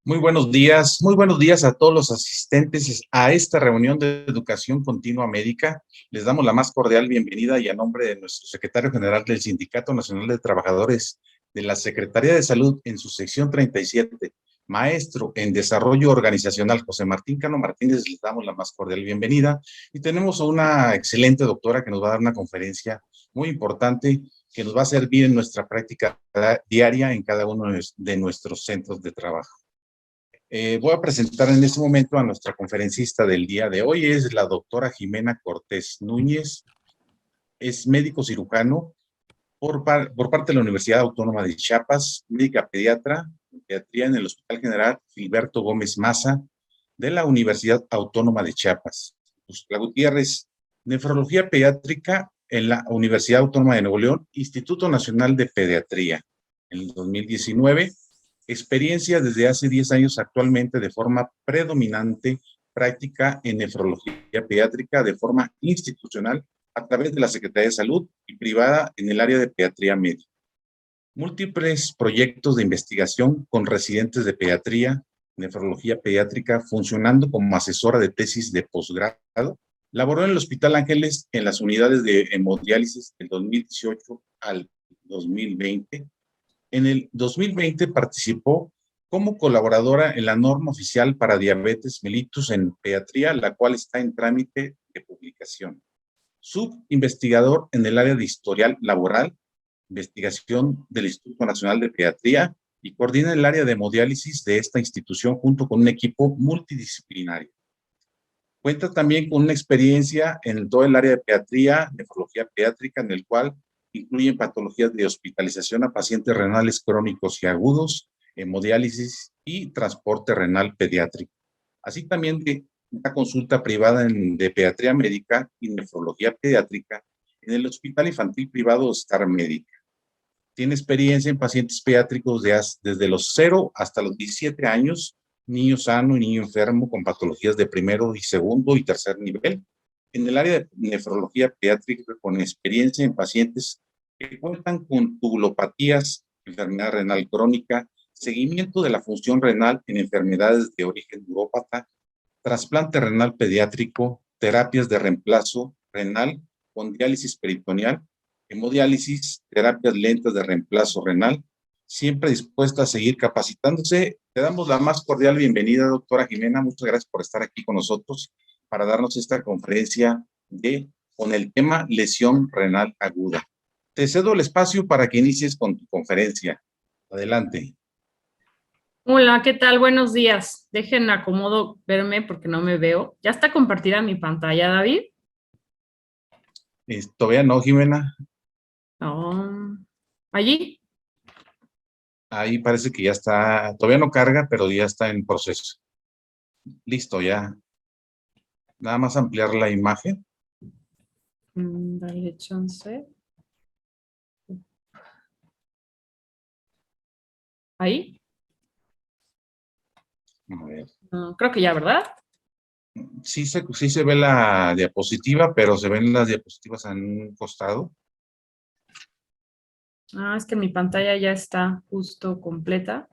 Muy buenos días a todos los asistentes a esta reunión de Educación Continua Médica. Les damos la más cordial bienvenida y a nombre de nuestro secretario general del Sindicato Nacional de Trabajadores de la Secretaría de Salud en su sección 37, maestro en Desarrollo Organizacional, José Martín Cano Martínez, les damos la más cordial bienvenida. Y tenemos a una excelente doctora que nos va a dar una conferencia muy importante que nos va a servir en nuestra práctica diaria en cada uno de nuestros centros de trabajo. Voy a presentar en este momento a nuestra conferencista del día de hoy, es la doctora Jimena Cortés Núñez, es médico cirujano por parte de la Universidad Autónoma de Chiapas, médica pediatría en el Hospital General Gilberto Gómez Maza de la Universidad Autónoma de Chiapas. Tuxtla Gutiérrez, nefrología pediátrica en la Universidad Autónoma de Nuevo León, Instituto Nacional de Pediatría. En el 2019, experiencia desde hace 10 años actualmente de forma predominante, práctica en nefrología pediátrica de forma institucional a través de la Secretaría de Salud y privada en el área de pediatría médica. Múltiples proyectos de investigación con residentes de pediatría, nefrología pediátrica, funcionando como asesora de tesis de posgrado. Laboró en el Hospital Ángeles en las unidades de hemodiálisis del 2018 al 2020. En el 2020 participó como colaboradora en la norma oficial para diabetes mellitus en pediatría, la cual está en trámite de publicación. Subinvestigador en el área de historial laboral, investigación del Instituto Nacional de Pediatría y coordina el área de hemodiálisis de esta institución junto con un equipo multidisciplinario. Cuenta también con una experiencia en todo el área de pediatría, nefrología pediátrica, en el cual incluyen patologías de hospitalización a pacientes renales crónicos y agudos, hemodiálisis y transporte renal pediátrico. Así también de una consulta privada de pediatría médica y nefrología pediátrica en el Hospital Infantil Privado Star Médica. Tiene experiencia en pacientes pediátricos desde los 0 hasta los 17 años, niño sano y niño enfermo con patologías de primero y segundo y tercer nivel. En el área de nefrología pediátrica con experiencia en pacientes que cuentan con tubulopatías, enfermedad renal crónica, seguimiento de la función renal en enfermedades de origen urópata, trasplante renal pediátrico, terapias de reemplazo renal con diálisis peritoneal, hemodiálisis, terapias lentas de reemplazo renal, siempre dispuesta a seguir capacitándose. Te damos la más cordial bienvenida, doctora Jimena. Muchas gracias por estar aquí con nosotros para darnos esta conferencia con el tema lesión renal aguda. Te cedo el espacio para que inicies con tu conferencia. Adelante. Hola, ¿qué tal? Buenos días. Dejen acomodo verme porque no me veo. ¿Ya está compartida mi pantalla, David? Todavía no, Jimena. No. ¿Allí? Ahí parece que ya está, todavía no carga, pero ya está en proceso. Listo, ya. Nada más ampliar la imagen. Dale chance. ¿Ahí? A ver. No, creo que ya, ¿verdad? Sí se ve la diapositiva, pero se ven las diapositivas en un costado. Ah, es que mi pantalla ya está justo completa.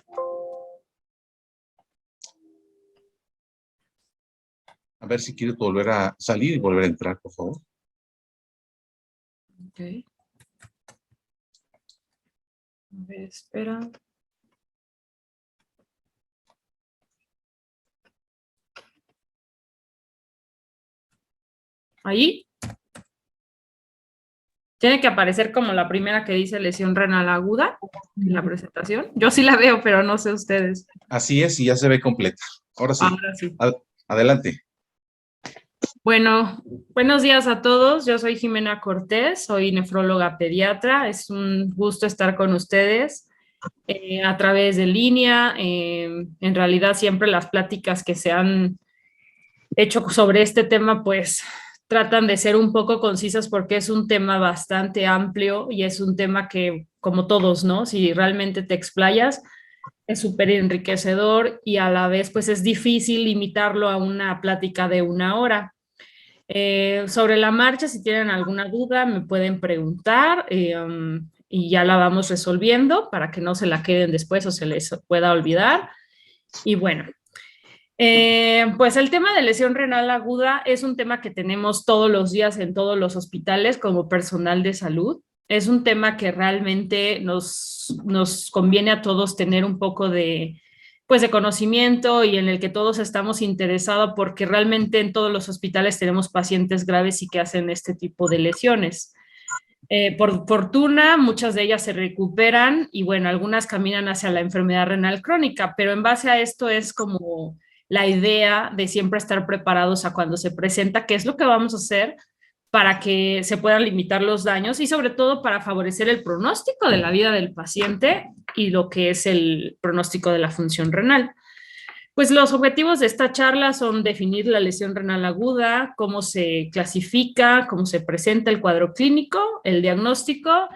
A ver si quieres volver a salir y volver a entrar, por favor. Ok. A ver, espera. ¿Ahí? Tiene que aparecer como la primera que dice lesión renal aguda en la presentación. Yo sí la veo, pero no sé ustedes. Así es, y ya se ve completa. Ahora sí. Ahora sí. Adelante. Bueno, buenos días a todos. Yo soy Jimena Cortés, soy nefróloga pediatra. Es un gusto estar con ustedes a través de línea. En realidad siempre las pláticas que se han hecho sobre este tema, pues tratan de ser un poco concisas porque es un tema bastante amplio y es un tema que, como todos, ¿no? Si realmente te explayas, es súper enriquecedor y a la vez, pues es difícil limitarlo a una plática de una hora. Sobre la marcha, si tienen alguna duda, me pueden preguntar y ya la vamos resolviendo para que no se la queden después o se les pueda olvidar. Y bueno, pues el tema de lesión renal aguda es un tema que tenemos todos los días en todos los hospitales como personal de salud. Es un tema que realmente nos conviene a todos tener un poco de, pues, de conocimiento y en el que todos estamos interesados porque realmente en todos los hospitales tenemos pacientes graves y que hacen este tipo de lesiones. Por fortuna, muchas de ellas se recuperan y bueno, algunas caminan hacia la enfermedad renal crónica, pero en base a esto es como la idea de siempre estar preparados a cuando se presenta, qué es lo que vamos a hacer para que se puedan limitar los daños y sobre todo para favorecer el pronóstico de la vida del paciente y lo que es el pronóstico de la función renal. Pues los objetivos de esta charla son definir la lesión renal aguda, cómo se clasifica, cómo se presenta el cuadro clínico, el diagnóstico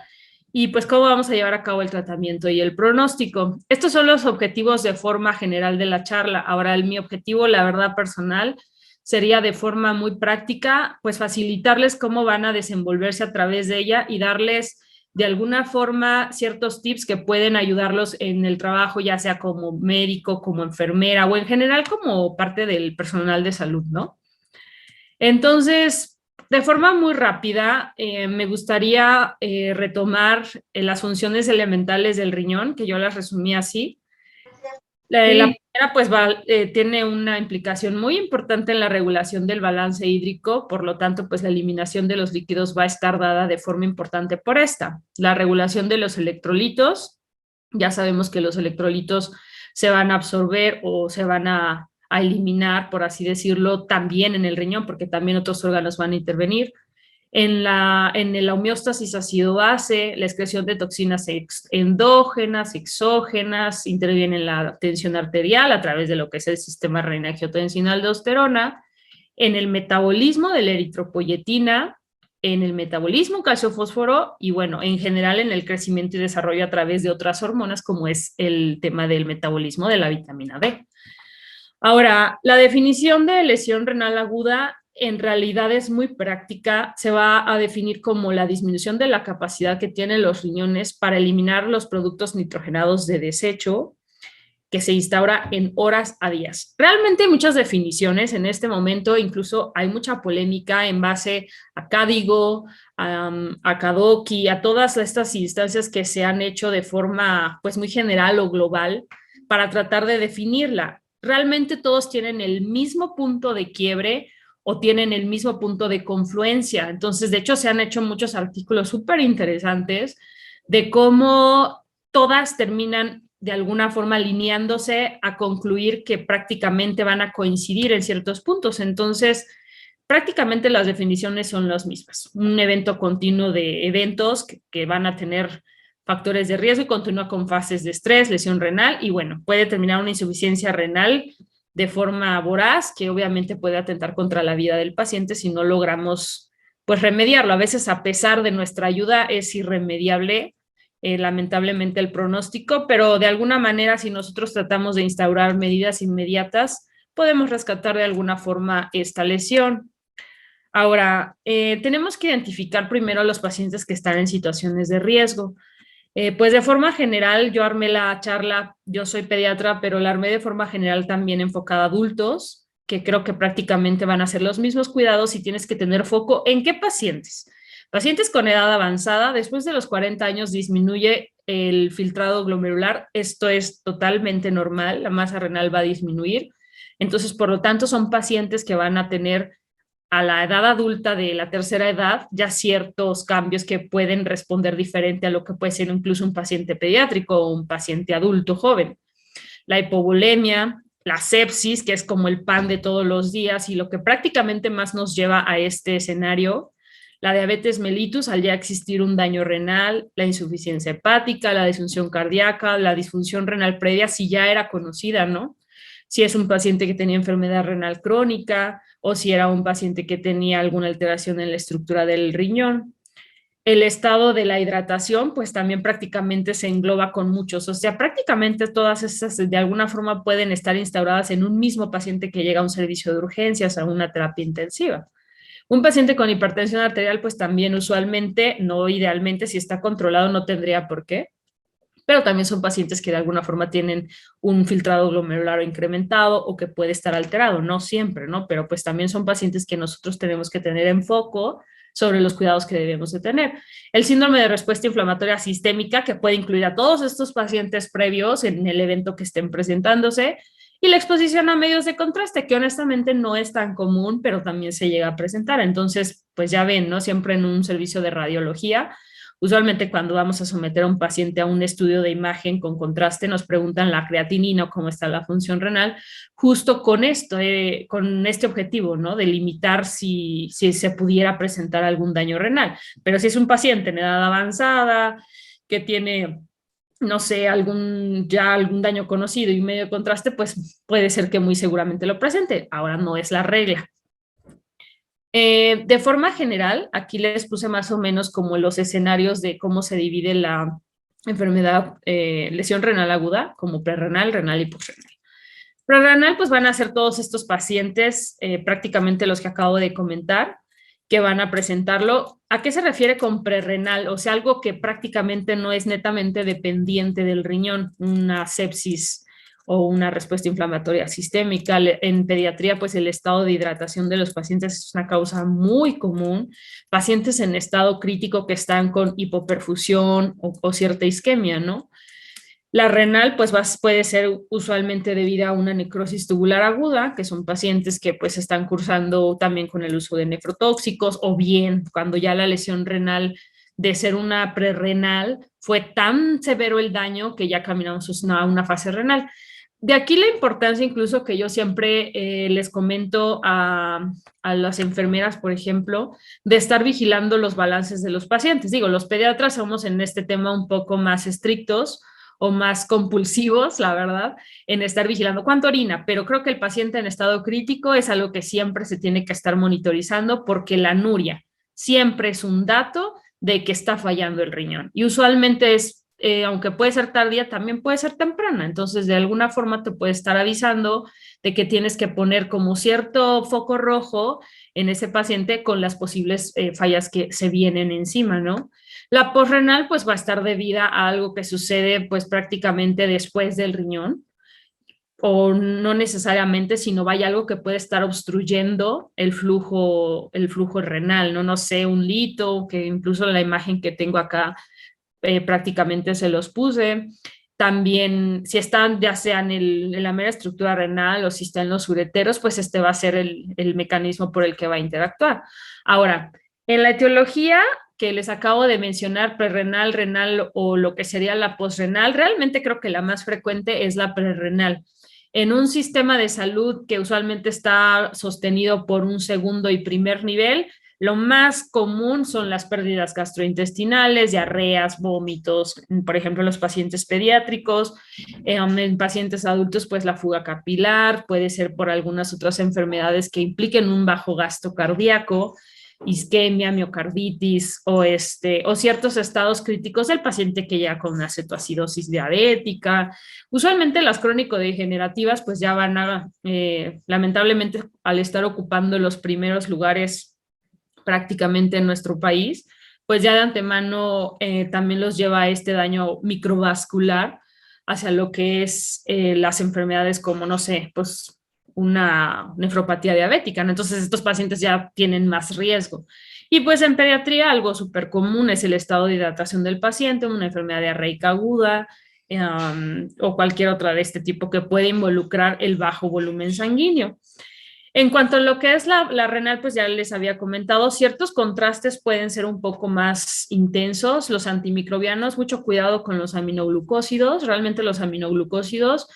y pues cómo vamos a llevar a cabo el tratamiento y el pronóstico. Estos son los objetivos de forma general de la charla. Ahora, mi objetivo, la verdad personal, sería de forma muy práctica, pues facilitarles cómo van a desenvolverse a través de ella y darles de alguna forma ciertos tips que pueden ayudarlos en el trabajo, ya sea como médico, como enfermera o en general como parte del personal de salud, ¿no? Entonces, de forma muy rápida, me gustaría retomar las funciones elementales del riñón, que yo las resumí así. La primera, pues, tiene una implicación muy importante en la regulación del balance hídrico, por lo tanto, pues, la eliminación de los líquidos va a estar dada de forma importante por esta. La regulación de los electrolitos, ya sabemos que los electrolitos se van a absorber o se van a eliminar, por así decirlo, también en el riñón, porque también otros órganos van a intervenir en la homeostasis ácido-base, la excreción de toxinas endógenas, exógenas, interviene en la tensión arterial a través de lo que es el sistema renina-angiotensina-aldosterona, en el metabolismo de la eritropoyetina, en el metabolismo calcio-fósforo y bueno, en general en el crecimiento y desarrollo a través de otras hormonas como es el tema del metabolismo de la vitamina D. Ahora, la definición de lesión renal aguda en realidad es muy práctica, se va a definir como la disminución de la capacidad que tienen los riñones para eliminar los productos nitrogenados de desecho que se instaura en horas a días. Realmente hay muchas definiciones en este momento, incluso hay mucha polémica en base a Cádigo, a Kadoki, a todas estas instancias que se han hecho de forma pues muy general o global para tratar de definirla. Realmente todos tienen el mismo punto de quiebre o tienen el mismo punto de confluencia. Entonces, de hecho, se han hecho muchos artículos súper interesantes de cómo todas terminan de alguna forma alineándose a concluir que prácticamente van a coincidir en ciertos puntos. Entonces, prácticamente las definiciones son las mismas. Un evento continuo de eventos que van a tener factores de riesgo y continúa con fases de estrés, lesión renal y bueno, puede terminar una insuficiencia renal de forma voraz que obviamente puede atentar contra la vida del paciente si no logramos pues remediarlo. A veces a pesar de nuestra ayuda es irremediable lamentablemente el pronóstico, pero de alguna manera si nosotros tratamos de instaurar medidas inmediatas, podemos rescatar de alguna forma esta lesión. Ahora, tenemos que identificar primero a los pacientes que están en situaciones de riesgo. Pues de forma general, yo armé la charla, yo soy pediatra, pero la armé de forma general también enfocada a adultos, que creo que prácticamente van a ser los mismos cuidados y tienes que tener foco en qué pacientes. Pacientes con edad avanzada, después de los 40 años disminuye el filtrado glomerular, esto es totalmente normal, la masa renal va a disminuir, entonces por lo tanto son pacientes que van a tener a la edad adulta de la tercera edad ya ciertos cambios que pueden responder diferente a lo que puede ser incluso un paciente pediátrico o un paciente adulto joven. La hipovolemia, la sepsis, que es como el pan de todos los días y lo que prácticamente más nos lleva a este escenario, la diabetes mellitus al ya existir un daño renal, la insuficiencia hepática, la disfunción cardíaca, la disfunción renal previa si ya era conocida, ¿no? Si es un paciente que tenía enfermedad renal crónica o si era un paciente que tenía alguna alteración en la estructura del riñón. El estado de la hidratación, pues también prácticamente se engloba con muchos, o sea, prácticamente todas esas de alguna forma pueden estar instauradas en un mismo paciente que llega a un servicio de urgencias, a una terapia intensiva. Un paciente con hipertensión arterial, pues también usualmente, no idealmente, si está controlado no tendría por qué, pero también son pacientes que de alguna forma tienen un filtrado glomerular incrementado o que puede estar alterado, no siempre, ¿no? Pero pues también son pacientes que nosotros tenemos que tener en foco sobre los cuidados que debemos de tener. El síndrome de respuesta inflamatoria sistémica, que puede incluir a todos estos pacientes previos en el evento que estén presentándose, y la exposición a medios de contraste, que honestamente no es tan común, pero también se llega a presentar. Entonces, pues ya ven, ¿no? Siempre en un servicio de radiología, usualmente cuando vamos a someter a un paciente a un estudio de imagen con contraste, nos preguntan la creatinina o cómo está la función renal, justo con esto, con este objetivo, ¿no? De limitar si se pudiera presentar algún daño renal. Pero si es un paciente en edad avanzada, que tiene no sé, algún daño conocido y medio de contraste, pues puede ser que muy seguramente lo presente. Ahora no es la regla. De forma general, aquí les puse más o menos como los escenarios de cómo se divide la enfermedad, lesión renal aguda, como prerrenal, renal y posrenal. Prerrenal, pues van a ser todos estos pacientes, prácticamente los que acabo de comentar, que van a presentarlo. ¿A qué se refiere con prerrenal? O sea, algo que prácticamente no es netamente dependiente del riñón, una sepsis o una respuesta inflamatoria sistémica. En pediatría, pues el estado de hidratación de los pacientes es una causa muy común. Pacientes en estado crítico que están con hipoperfusión o cierta isquemia, ¿no? La renal, pues puede ser usualmente debida a una necrosis tubular aguda, que son pacientes que pues están cursando también con el uso de nefrotóxicos, o bien cuando ya la lesión renal de ser una prerrenal fue tan severo el daño que ya caminamos a una fase renal. De aquí la importancia incluso que yo siempre les comento a las enfermeras, por ejemplo, de estar vigilando los balances de los pacientes. Digo, los pediatras somos en este tema un poco más estrictos o más compulsivos, la verdad, en estar vigilando cuánto orina, pero creo que el paciente en estado crítico es algo que siempre se tiene que estar monitorizando porque la anuria siempre es un dato de que está fallando el riñón y usualmente es, aunque puede ser tardía, también puede ser temprana, entonces de alguna forma te puede estar avisando de que tienes que poner como cierto foco rojo en ese paciente con las posibles fallas que se vienen encima, ¿no? La posrenal pues va a estar debida a algo que sucede pues prácticamente después del riñón o no necesariamente, sino vaya algo que puede estar obstruyendo el flujo renal, ¿no? No sé, un lito, que incluso la imagen que tengo acá prácticamente se los puse. También, si están ya sea en la mera estructura renal o si están en los ureteros, pues este va a ser el mecanismo por el que va a interactuar. Ahora, en la etiología que les acabo de mencionar, prerrenal, renal o lo que sería la posrenal, realmente creo que la más frecuente es la prerrenal. En un sistema de salud que usualmente está sostenido por un segundo y primer nivel, lo más común son las pérdidas gastrointestinales, diarreas, vómitos, por ejemplo, en los pacientes pediátricos, en pacientes adultos, pues la fuga capilar, puede ser por algunas otras enfermedades que impliquen un bajo gasto cardíaco, isquemia, miocarditis o ciertos estados críticos del paciente que ya con una cetoacidosis diabética. Usualmente las crónico-degenerativas pues ya van a, lamentablemente, al estar ocupando los primeros lugares prácticamente en nuestro país, pues ya de antemano también los lleva a este daño microvascular hacia lo que es las enfermedades como, no sé, pues una nefropatía diabética, ¿no? Entonces estos pacientes ya tienen más riesgo. Y pues en pediatría algo súper común es el estado de hidratación del paciente, una enfermedad diarreica aguda, o cualquier otra de este tipo que puede involucrar el bajo volumen sanguíneo. En cuanto a lo que es la renal, pues ya les había comentado, ciertos contrastes pueden ser un poco más intensos. Los antimicrobianos, mucho cuidado con los aminoglucósidos. Realmente los aminoglucósidos,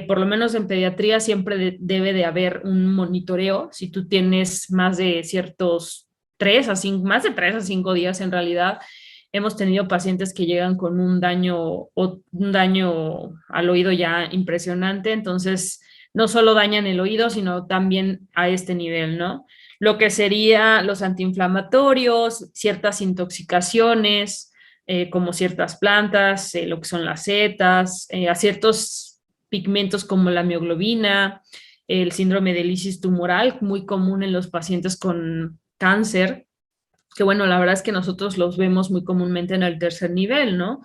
por lo menos en pediatría, siempre debe de haber un monitoreo. Si tú tienes más de ciertos 3 a 5, más de 3 a 5 días en realidad, hemos tenido pacientes que llegan con un daño al oído ya impresionante. Entonces, no solo dañan el oído, sino también a este nivel, ¿no? Lo que sería los antiinflamatorios, ciertas intoxicaciones, como ciertas plantas, lo que son las setas, a ciertos pigmentos como la mioglobina, el síndrome de lisis tumoral, muy común en los pacientes con cáncer, que bueno, la verdad es que nosotros los vemos muy comúnmente en el tercer nivel, ¿no?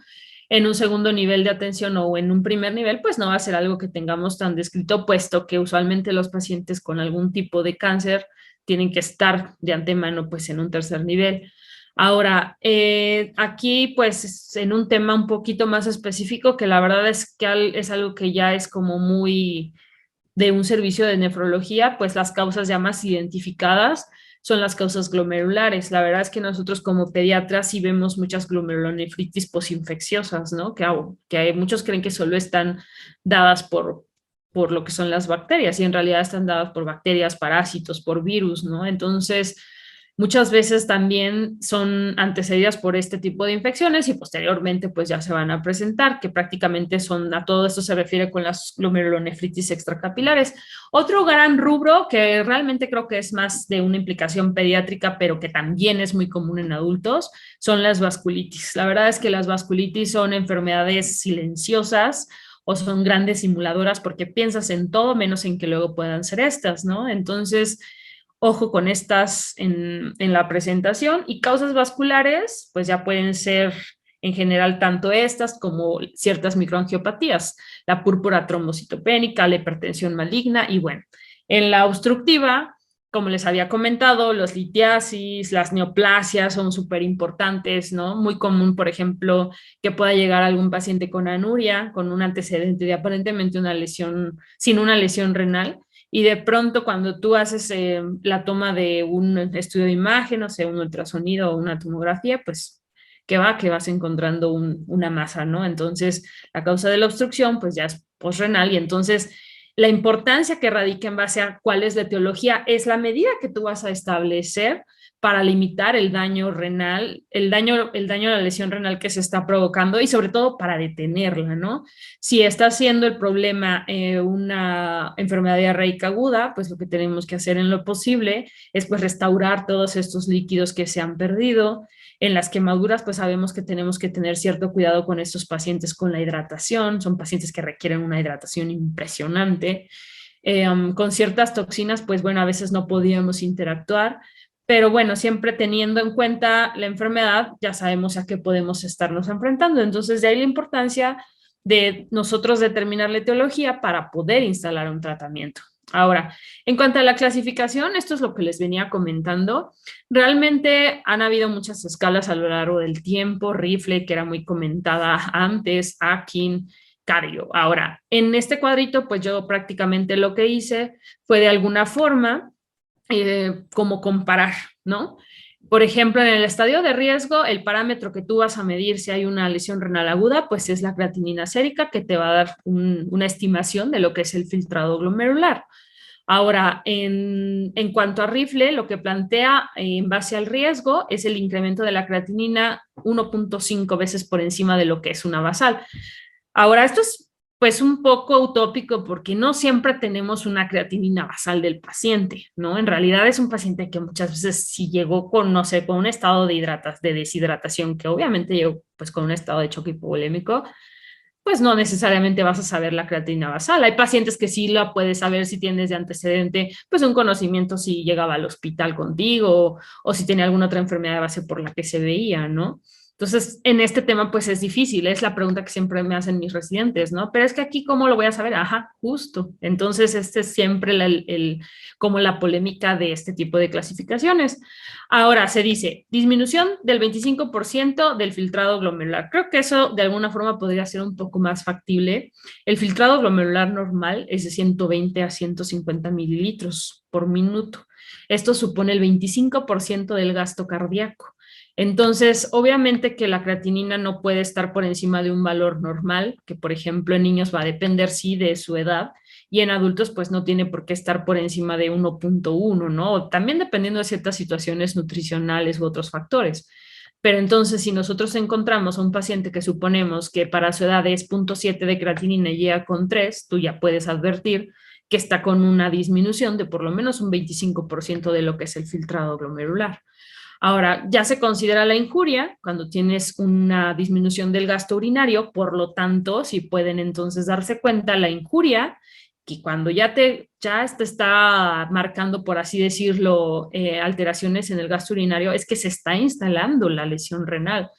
en un segundo nivel de atención o en un primer nivel, pues no va a ser algo que tengamos tan descrito, puesto que usualmente los pacientes con algún tipo de cáncer tienen que estar de antemano pues en un tercer nivel. Ahora, aquí pues en un tema un poquito más específico, que la verdad es que es algo que ya es como muy de un servicio de nefrología, pues las causas ya más identificadas son las causas glomerulares. La verdad es que nosotros como pediatras sí vemos muchas glomerulonefritis posinfecciosas, ¿no? Muchos creen que solo están dadas por lo que son las bacterias y en realidad están dadas por bacterias, parásitos, por virus, ¿no? Entonces, muchas veces también son antecedidas por este tipo de infecciones y posteriormente pues ya se van a presentar, que prácticamente son, a todo esto se refiere con las glomerulonefritis extracapilares. Otro gran rubro que realmente creo que es más de una implicación pediátrica, pero que también es muy común en adultos, son las vasculitis. La verdad es que las vasculitis son enfermedades silenciosas o son grandes simuladoras porque piensas en todo menos en que luego puedan ser estas, ¿no? Entonces, ojo con estas en la presentación. Y causas vasculares, pues ya pueden ser en general tanto estas como ciertas microangiopatías, la púrpura trombocitopénica, la hipertensión maligna y bueno, en la obstructiva, como les había comentado, los litiasis, las neoplasias son súper importantes, ¿no? Muy común, por ejemplo, que pueda llegar algún paciente con anuria, con un antecedente de aparentemente una lesión, sin una lesión renal, y de pronto cuando tú haces la toma de un estudio de imagen, o sea, un ultrasonido o una tomografía, pues que vas encontrando una masa, ¿no? Entonces, la causa de la obstrucción, pues ya es posrenal y entonces la importancia que radica en base a cuál es la etiología es la medida que tú vas a establecer para limitar el daño renal, el daño a la lesión renal que se está provocando y sobre todo para detenerla, ¿no? Si está siendo el problema una enfermedad diarreica aguda, pues lo que tenemos que hacer en lo posible es pues restaurar todos estos líquidos que se han perdido. En las quemaduras, pues sabemos que tenemos que tener cierto cuidado con estos pacientes con la hidratación, son pacientes que requieren una hidratación impresionante. Con ciertas toxinas, pues bueno, a veces no podíamos interactuar, pero bueno, siempre teniendo en cuenta la enfermedad, ya sabemos a qué podemos estarnos enfrentando. Entonces, de ahí la importancia de nosotros determinar la etiología para poder instalar un tratamiento. Ahora, en cuanto a la clasificación, esto es lo que les venía comentando. Realmente han habido muchas escalas a lo largo del tiempo, Rifle, que era muy comentada antes, Akin, Cario. Ahora, en este cuadrito, pues yo prácticamente lo que hice fue de alguna forma como comparar, ¿no? Por ejemplo, en el estadio de riesgo, el parámetro que tú vas a medir si hay una lesión renal aguda, pues es la creatinina sérica, que te va a dar una estimación de lo que es el filtrado glomerular. Ahora, en cuanto a Rifle, lo que plantea en base al riesgo es el incremento de la creatinina 1.5 veces por encima de lo que es una basal. Ahora, esto es pues un poco utópico porque no siempre tenemos una creatinina basal del paciente, ¿no? En realidad es un paciente que muchas veces si llegó con, no sé, con un estado de deshidratación, que obviamente llegó pues con un estado de choque hipovolémico, pues no necesariamente vas a saber la creatinina basal. Hay pacientes que sí la puedes saber si tienes de antecedente, pues un conocimiento si llegaba al hospital contigo o si tenía alguna otra enfermedad de base por la que se veía, ¿no? Entonces, en este tema, pues es difícil, es la pregunta que siempre me hacen mis residentes, ¿no? Pero es que aquí, ¿cómo lo voy a saber? Ajá, justo. Entonces, este es siempre como la polémica de este tipo de clasificaciones. Ahora, se dice disminución del 25% del filtrado glomerular. Creo que eso de alguna forma podría ser un poco más factible. El filtrado glomerular normal es de 120 a 150 mililitros por minuto. Esto supone el 25% del gasto cardíaco. Entonces, obviamente que la creatinina no puede estar por encima de un valor normal, que por ejemplo en niños va a depender, sí, de su edad, y en adultos pues no tiene por qué estar por encima de 1.1, ¿no? También dependiendo de ciertas situaciones nutricionales u otros factores. Pero entonces, si nosotros encontramos a un paciente que suponemos que para su edad es 0.7 de creatinina y llega con 3, tú ya puedes advertir que está con una disminución de por lo menos un 25% de lo que es el filtrado glomerular. Ahora, ya se considera la injuria cuando tienes una disminución del gasto urinario, por lo tanto, si pueden entonces darse cuenta, la injuria, que cuando ya te está marcando, por así decirlo, alteraciones en el gasto urinario, es que se está instalando la lesión renal.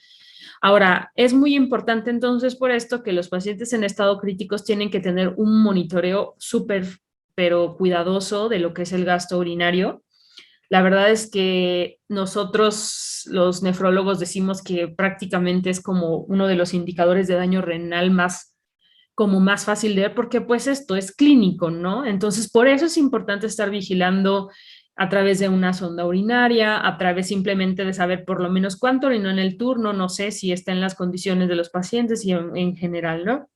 Ahora, es muy importante entonces por esto que los pacientes en estado críticos tienen que tener un monitoreo súper, pero cuidadoso de lo que es el gasto urinario. La verdad es que nosotros, los nefrólogos, decimos que prácticamente es como uno de los indicadores de daño renal más, como más fácil de ver, porque pues esto es clínico, ¿no? Entonces, por eso es importante estar vigilando a través de una sonda urinaria, a través simplemente de saber por lo menos cuánto orinó en el turno, no sé si está en las condiciones de los pacientes y en general, ¿no?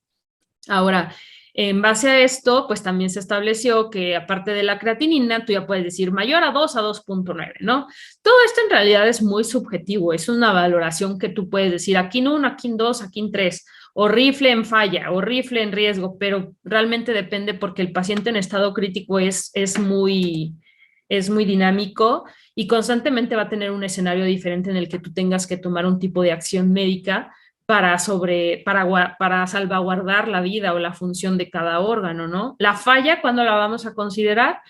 Ahora, en base a esto, pues también se estableció que aparte de la creatinina, tú ya puedes decir mayor a 2 a 2,9, ¿no? Todo esto en realidad es muy subjetivo, es una valoración que tú puedes decir aquí en 1, aquí en 2, aquí en 3, o rifle en falla, o rifle en riesgo, pero realmente depende porque el paciente en estado crítico es muy dinámico y constantemente va a tener un escenario diferente en el que tú tengas que tomar un tipo de acción médica para salvaguardar la vida o la función de cada órgano, ¿no? La falla, ¿cuándo la vamos a considerar?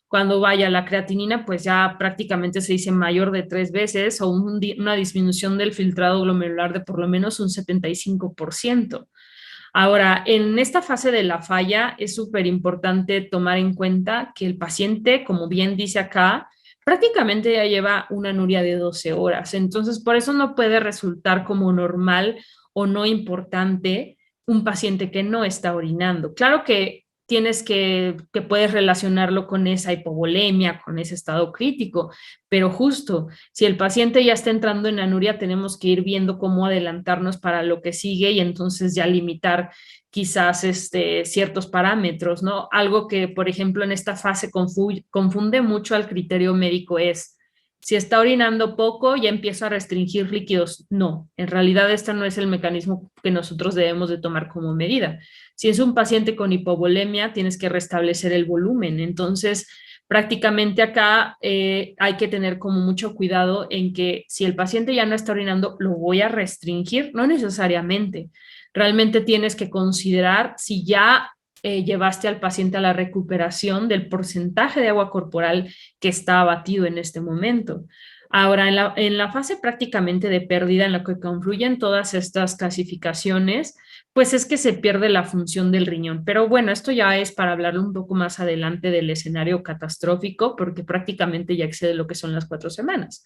Cuando vaya la creatinina, pues ya prácticamente se dice mayor de 3 veces o una disminución del filtrado glomerular de por lo menos un 75%. Ahora, en esta fase de la falla es súper importante tomar en cuenta que el paciente, como bien dice acá, prácticamente ya lleva una anuria de 12 horas. Entonces, por eso no puede resultar como normal o no importante un paciente que no está orinando. Claro que que puedes relacionarlo con esa hipovolemia, con ese estado crítico, pero justo si el paciente ya está entrando en anuria, tenemos que ir viendo cómo adelantarnos para lo que sigue y entonces ya limitar quizás ciertos parámetros, ¿no? Algo que, por ejemplo, en esta fase confunde mucho al criterio médico es, si está orinando poco, ya empiezo a restringir líquidos. No, en realidad este no es el mecanismo que nosotros debemos de tomar como medida. Si es un paciente con hipovolemia, tienes que restablecer el volumen. Entonces, prácticamente acá hay que tener como mucho cuidado en que si el paciente ya no está orinando, lo voy a restringir, no necesariamente. Realmente tienes que considerar si ya llevaste al paciente a la recuperación del porcentaje de agua corporal que está abatido en este momento. Ahora, en la fase prácticamente de pérdida en la que confluyen todas estas clasificaciones, pues es que se pierde la función del riñón. Pero bueno, esto ya es para hablar un poco más adelante del escenario catastrófico, porque prácticamente ya excede lo que son las 4 semanas.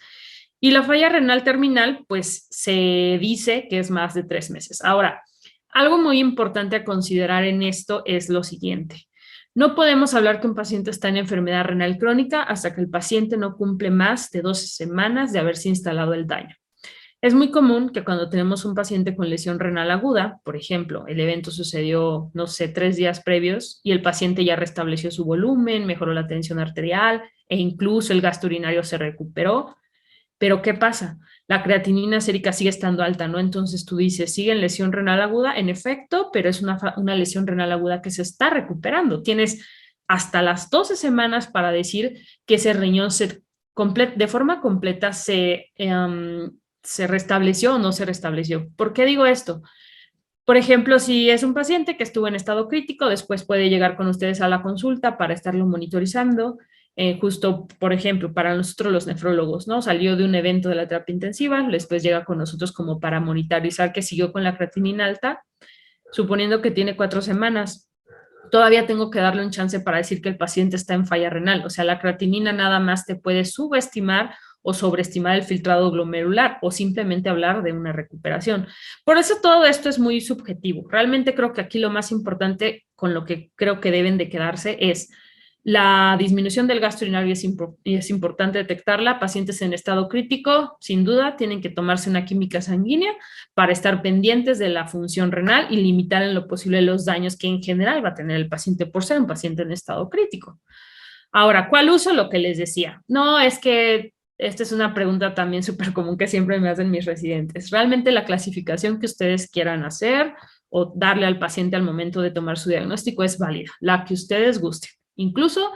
Y la falla renal terminal, pues se dice que es más de 3 meses. Ahora, algo muy importante a considerar en esto es lo siguiente. No podemos hablar que un paciente está en enfermedad renal crónica hasta que el paciente no cumple más de 12 semanas de haberse instalado el daño. Es muy común que cuando tenemos un paciente con lesión renal aguda, por ejemplo, el evento sucedió, no sé, 3 días previos y el paciente ya restableció su volumen, mejoró la tensión arterial e incluso el gasto urinario se recuperó. Pero ¿qué pasa? La creatinina sérica sigue estando alta, ¿no? Entonces tú dices, sigue en lesión renal aguda, en efecto, pero es una lesión renal aguda que se está recuperando. Tienes hasta las 12 semanas para decir que ese riñón de forma completa se restableció o no se restableció. ¿Por qué digo esto? Por ejemplo, si es un paciente que estuvo en estado crítico, después puede llegar con ustedes a la consulta para estarlo monitorizando. Justo, por ejemplo, para nosotros los nefrólogos, ¿no? Salió de un evento de la terapia intensiva, después llega con nosotros como para monitorizar que siguió con la creatinina alta, suponiendo que tiene 4 semanas. Todavía tengo que darle un chance para decir que el paciente está en falla renal. O sea, la creatinina nada más te puede subestimar o sobreestimar el filtrado glomerular o simplemente hablar de una recuperación. Por eso todo esto es muy subjetivo. Realmente creo que aquí lo más importante con lo que creo que deben de quedarse es la disminución del gasto urinario es importante detectarla. Pacientes en estado crítico, sin duda, tienen que tomarse una química sanguínea para estar pendientes de la función renal y limitar en lo posible los daños que en general va a tener el paciente por ser un paciente en estado crítico. Ahora, ¿cuál uso? Lo que les decía. No, es que esta es una pregunta también súper común que siempre me hacen mis residentes. Realmente la clasificación que ustedes quieran hacer o darle al paciente al momento de tomar su diagnóstico es válida, la que ustedes gusten. Incluso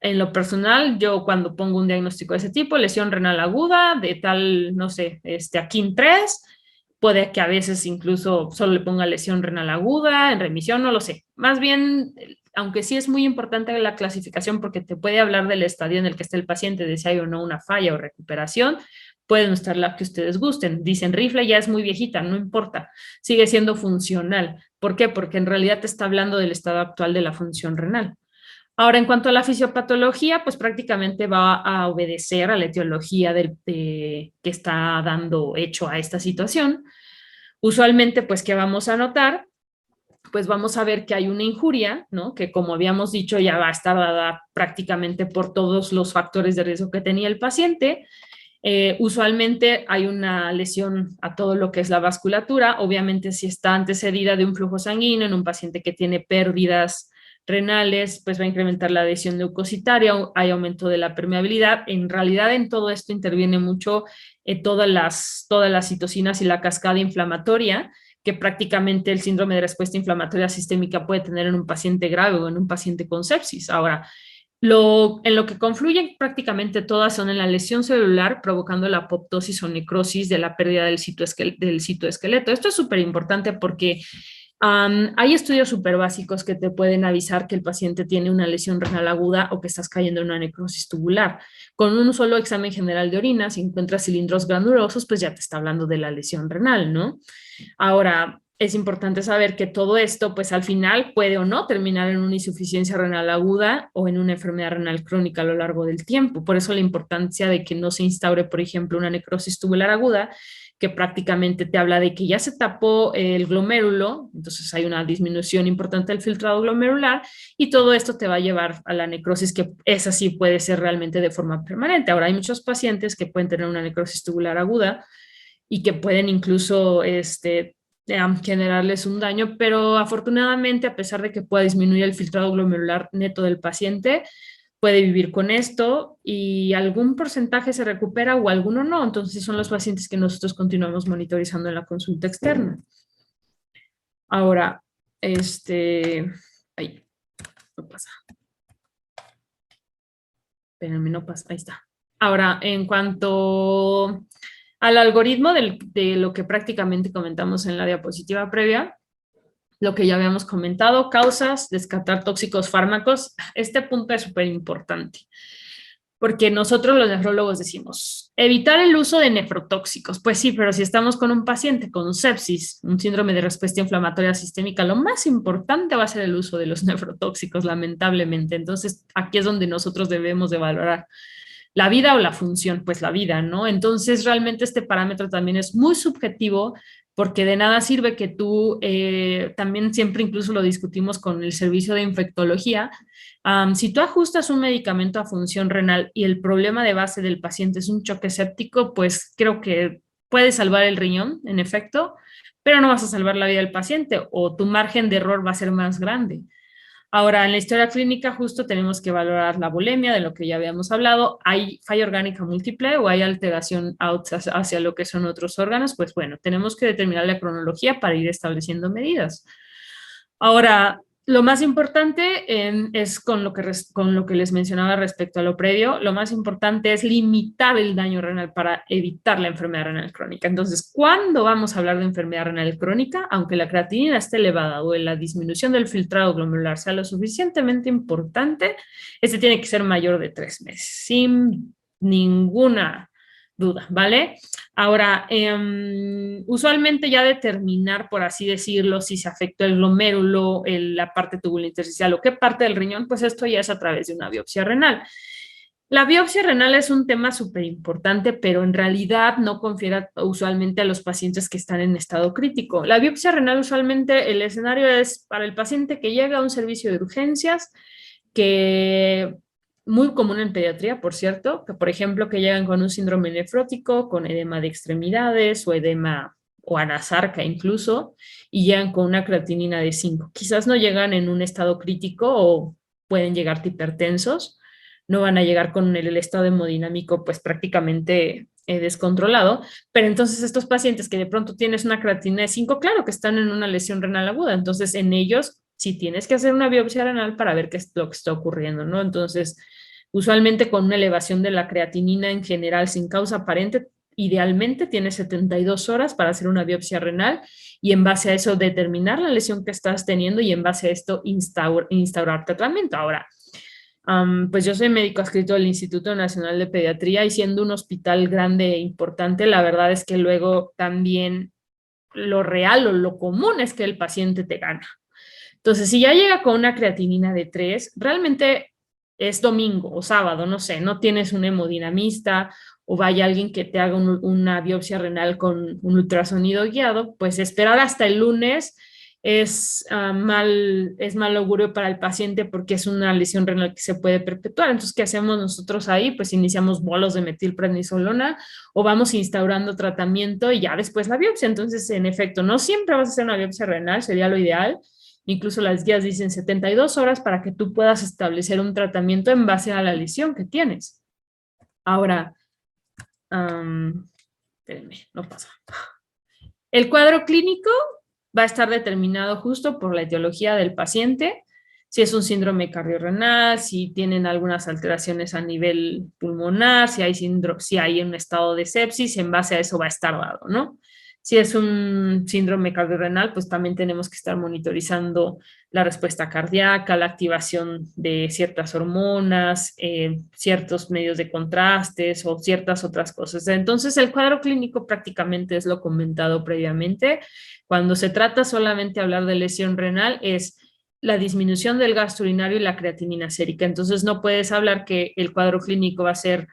en lo personal, yo cuando pongo un diagnóstico de ese tipo, lesión renal aguda, de tal, no sé, AKIN 3, puede que a veces incluso solo le ponga lesión renal aguda, en remisión, no lo sé. Más bien, aunque sí es muy importante la clasificación porque te puede hablar del estadio en el que está el paciente, de si hay o no una falla o recuperación, pueden usar la que ustedes gusten. Dicen, rifle ya es muy viejita, no importa, sigue siendo funcional. ¿Por qué? Porque en realidad te está hablando del estado actual de la función renal. Ahora, en cuanto a la fisiopatología, pues prácticamente va a obedecer a la etiología que está dando hecho a esta situación. Usualmente, pues, ¿qué vamos a notar? Pues vamos a ver que hay una injuria, ¿no? Que como habíamos dicho ya va a estar dada prácticamente por todos los factores de riesgo que tenía el paciente. Usualmente hay una lesión a todo lo que es la vasculatura, obviamente si está antecedida de un flujo sanguíneo en un paciente que tiene pérdidas renales, pues va a incrementar la adhesión leucocitaria, hay aumento de la permeabilidad. En realidad en todo esto interviene mucho todas las citocinas y la cascada inflamatoria, que prácticamente el síndrome de respuesta inflamatoria sistémica puede tener en un paciente grave o en un paciente con sepsis. Ahora, en lo que confluyen prácticamente todas son en la lesión celular, provocando la apoptosis o necrosis de la pérdida del citoesqueleto. Esto es súper importante porque hay estudios súper básicos que te pueden avisar que el paciente tiene una lesión renal aguda o que estás cayendo en una necrosis tubular. Con un solo examen general de orina, si encuentras cilindros granulosos, pues ya te está hablando de la lesión renal, ¿no? Ahora, es importante saber que todo esto, pues al final puede o no terminar en una insuficiencia renal aguda o en una enfermedad renal crónica a lo largo del tiempo. Por eso la importancia de que no se instaure, por ejemplo, una necrosis tubular aguda, que prácticamente te habla de que ya se tapó el glomérulo, entonces hay una disminución importante del filtrado glomerular y todo esto te va a llevar a la necrosis, que esa sí puede ser realmente de forma permanente. Ahora hay muchos pacientes que pueden tener una necrosis tubular aguda y que pueden incluso generarles un daño, pero afortunadamente, a pesar de que pueda disminuir el filtrado glomerular neto del paciente, puede vivir con esto y algún porcentaje se recupera o alguno no. Entonces son los pacientes que nosotros continuamos monitorizando en la consulta externa. Ahora, ahí, no pasa. Espérenme, no pasa, ahí está. Ahora, en cuanto al algoritmo de lo que prácticamente comentamos en la diapositiva previa, lo que ya habíamos comentado, causas, descartar tóxicos fármacos, este punto es súper importante, porque nosotros los nefrólogos decimos, evitar el uso de nefrotóxicos, pues sí, pero si estamos con un paciente con sepsis, un síndrome de respuesta inflamatoria sistémica, lo más importante va a ser el uso de los nefrotóxicos, lamentablemente. Entonces, aquí es donde nosotros debemos de valorar la vida o la función, pues la vida, ¿no? Entonces, realmente este parámetro también es muy subjetivo porque de nada sirve que tú, también siempre incluso lo discutimos con el servicio de infectología, si tú ajustas un medicamento a función renal y el problema de base del paciente es un choque séptico, pues creo que puedes salvar el riñón, en efecto, pero no vas a salvar la vida del paciente o tu margen de error va a ser más grande. Ahora, en la historia clínica justo tenemos que valorar la bulimia, de lo que ya habíamos hablado. ¿Hay falla orgánica múltiple o hay alteración hacia lo que son otros órganos? Pues bueno, tenemos que determinar la cronología para ir estableciendo medidas. Ahora, lo más importante es con lo que les mencionaba respecto a lo previo, lo más importante es limitar el daño renal para evitar la enfermedad renal crónica. Entonces, ¿cuándo vamos a hablar de enfermedad renal crónica? Aunque la creatinina esté elevada o la disminución del filtrado glomerular sea lo suficientemente importante, este tiene que ser mayor de 3 meses, sin ninguna duda, ¿vale? Ahora, usualmente ya determinar, por así decirlo, si se afectó el glomérulo, la parte tubular intersticial o qué parte del riñón, pues esto ya es a través de una biopsia renal. La biopsia renal es un tema súper importante, pero en realidad no confiere usualmente a los pacientes que están en estado crítico. La biopsia renal usualmente el escenario es para el paciente que llega a un servicio de urgencias, que muy común en pediatría, por cierto, que por ejemplo que llegan con un síndrome nefrótico, con edema de extremidades o edema o anasarca incluso, y llegan con una creatinina de 5. Quizás no llegan en un estado crítico o pueden llegar hipertensos, no van a llegar con el estado hemodinámico pues prácticamente descontrolado, pero entonces estos pacientes que de pronto tienes una creatinina de 5, claro que están en una lesión renal aguda, entonces en ellos sí tienes que hacer una biopsia renal para ver qué es lo que está ocurriendo, ¿no? Entonces, usualmente con una elevación de la creatinina en general sin causa aparente, idealmente tienes 72 horas para hacer una biopsia renal y en base a eso determinar la lesión que estás teniendo y en base a esto instaurar tratamiento. Ahora, Pues yo soy médico adscrito del Instituto Nacional de Pediatría y siendo un hospital grande e importante, la verdad es que luego también lo real o lo común es que el paciente te gana. Entonces, si ya llega con una creatinina de 3, realmente es domingo o sábado, no sé, no tienes un hemodinamista o vaya alguien que te haga una biopsia renal con un ultrasonido guiado, pues esperar hasta el lunes es mal augurio para el paciente porque es una lesión renal que se puede perpetuar. Entonces, ¿qué hacemos nosotros ahí? Pues iniciamos bolos de metilprednisolona o vamos instaurando tratamiento y ya después la biopsia. Entonces, en efecto, no siempre vas a hacer una biopsia renal, sería lo ideal. Incluso las guías dicen 72 horas para que tú puedas establecer un tratamiento en base a la lesión que tienes. Ahora, espérenme, no pasa. El cuadro clínico va a estar determinado justo por la etiología del paciente, si es un síndrome cardiorrenal, si tienen algunas alteraciones a nivel pulmonar, si hay un estado de sepsis, en base a eso va a estar dado, ¿no? Si es un síndrome cardiorrenal, pues también tenemos que estar monitorizando la respuesta cardíaca, la activación de ciertas hormonas, ciertos medios de contrastes o ciertas otras cosas. Entonces, el cuadro clínico prácticamente es lo comentado previamente. Cuando se trata solamente de hablar de lesión renal, es la disminución del gasto urinario y la creatinina sérica. Entonces, no puedes hablar que el cuadro clínico va a ser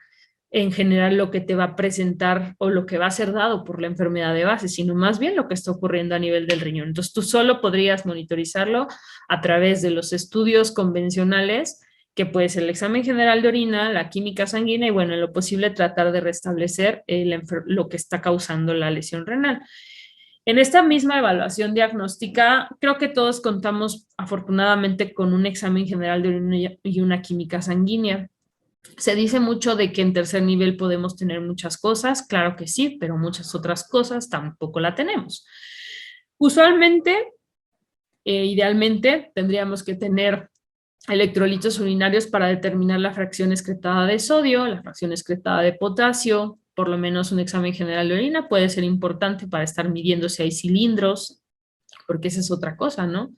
en general lo que te va a presentar o lo que va a ser dado por la enfermedad de base, sino más bien lo que está ocurriendo a nivel del riñón. Entonces, tú solo podrías monitorizarlo a través de los estudios convencionales, que puede ser el examen general de orina, la química sanguínea y, bueno, en lo posible tratar de restablecer lo que está causando la lesión renal. En esta misma evaluación diagnóstica, creo que todos contamos afortunadamente con un examen general de orina y una química sanguínea. Se dice mucho de que en tercer nivel podemos tener muchas cosas, claro que sí, pero muchas otras cosas tampoco la tenemos. Usualmente, idealmente, tendríamos que tener electrolitos urinarios para determinar la fracción excretada de sodio, la fracción excretada de potasio, por lo menos un examen general de orina puede ser importante para estar midiendo si hay cilindros, porque esa es otra cosa, ¿no?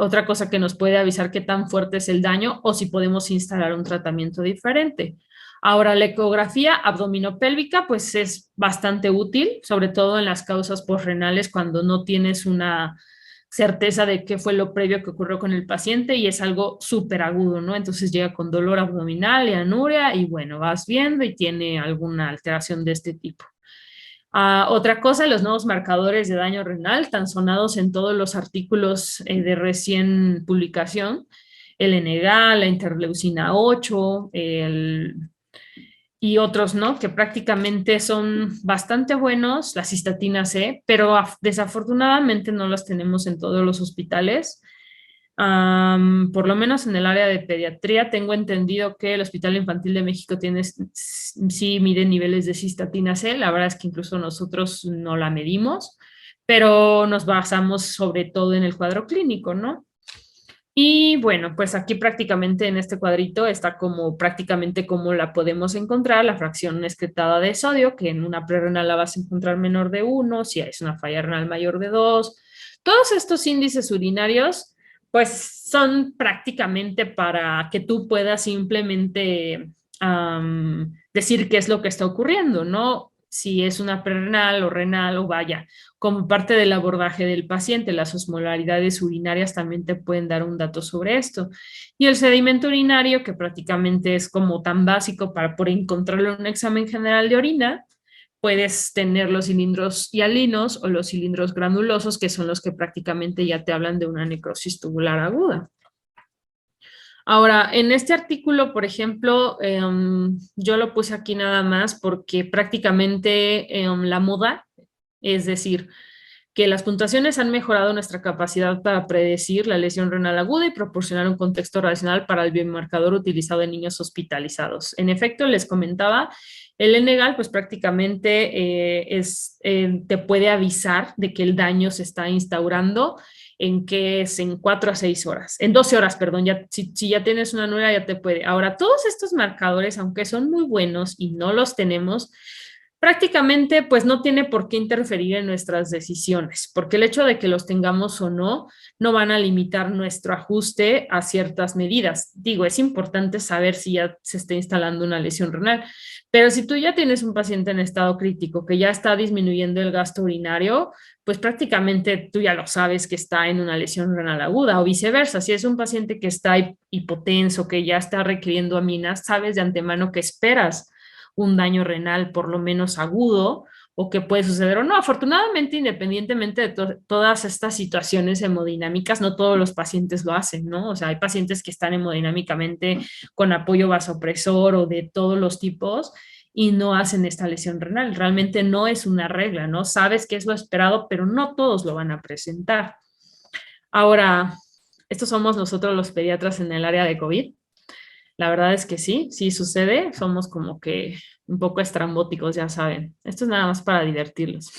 Otra cosa que nos puede avisar qué tan fuerte es el daño o si podemos instalar un tratamiento diferente. Ahora, la ecografía abdominopélvica pues es bastante útil, sobre todo en las causas posrenales cuando no tienes una certeza de qué fue lo previo que ocurrió con el paciente y es algo súper agudo, ¿no? Entonces llega con dolor abdominal y anuria y bueno, vas viendo y tiene alguna alteración de este tipo. Otra cosa, los nuevos marcadores de daño renal, tan sonados en todos los artículos de recién publicación, el NGA, la interleucina 8, y otros, ¿no? Que prácticamente son bastante buenos, la cistatina C, pero desafortunadamente no las tenemos en todos los hospitales. Por lo menos en el área de pediatría, tengo entendido que el Hospital Infantil de México tiene, sí mide niveles de cistatina C, la verdad es que incluso nosotros no la medimos, pero nos basamos sobre todo en el cuadro clínico, ¿no? Y bueno, pues aquí prácticamente en este cuadrito está como prácticamente como la podemos encontrar, la fracción excretada de sodio, que en una prerrenal la vas a encontrar menor de 1, si es una falla renal mayor de 2. Todos estos índices urinarios pues son prácticamente para que tú puedas simplemente decir qué es lo que está ocurriendo, ¿no? Si es una prerrenal o renal o vaya, como parte del abordaje del paciente, las osmolaridades urinarias también te pueden dar un dato sobre esto. Y el sedimento urinario, que prácticamente es como tan básico para por encontrarlo en un examen general de orina, puedes tener los cilindros hialinos o los cilindros granulosos, que son los que prácticamente ya te hablan de una necrosis tubular aguda. Ahora, en este artículo, por ejemplo, yo lo puse aquí nada más porque prácticamente la moda, es decir, que las puntuaciones han mejorado nuestra capacidad para predecir la lesión renal aguda y proporcionar un contexto racional para el biomarcador utilizado en niños hospitalizados. En efecto, les comentaba, el ENEGAL pues prácticamente te puede avisar de que el daño se está instaurando en que es en 4 a 6 horas, en 12 horas, perdón, ya, si ya tienes una nueva ya te puede. Ahora, todos estos marcadores, aunque son muy buenos y no los tenemos, Prácticamente, pues no tiene por qué interferir en nuestras decisiones, porque el hecho de que los tengamos o no, no van a limitar nuestro ajuste a ciertas medidas. Digo, es importante saber si ya se está instalando una lesión renal, pero si tú ya tienes un paciente en estado crítico que ya está disminuyendo el gasto urinario, pues prácticamente tú ya lo sabes que está en una lesión renal aguda o viceversa. Si es un paciente que está hipotenso, que ya está requiriendo aminas, sabes de antemano que esperas un daño renal por lo menos agudo o que puede suceder o no. Afortunadamente, independientemente de todas estas situaciones hemodinámicas, no todos los pacientes lo hacen, ¿no? O sea, hay pacientes que están hemodinámicamente con apoyo vasopresor o de todos los tipos y no hacen esta lesión renal. Realmente no es una regla, ¿no? Sabes que es lo esperado, pero no todos lo van a presentar. Ahora, estos somos nosotros los pediatras en el área de COVID. La verdad es que sí, sí sucede. Somos como que un poco estrambóticos, ya saben. Esto es nada más para divertirlos.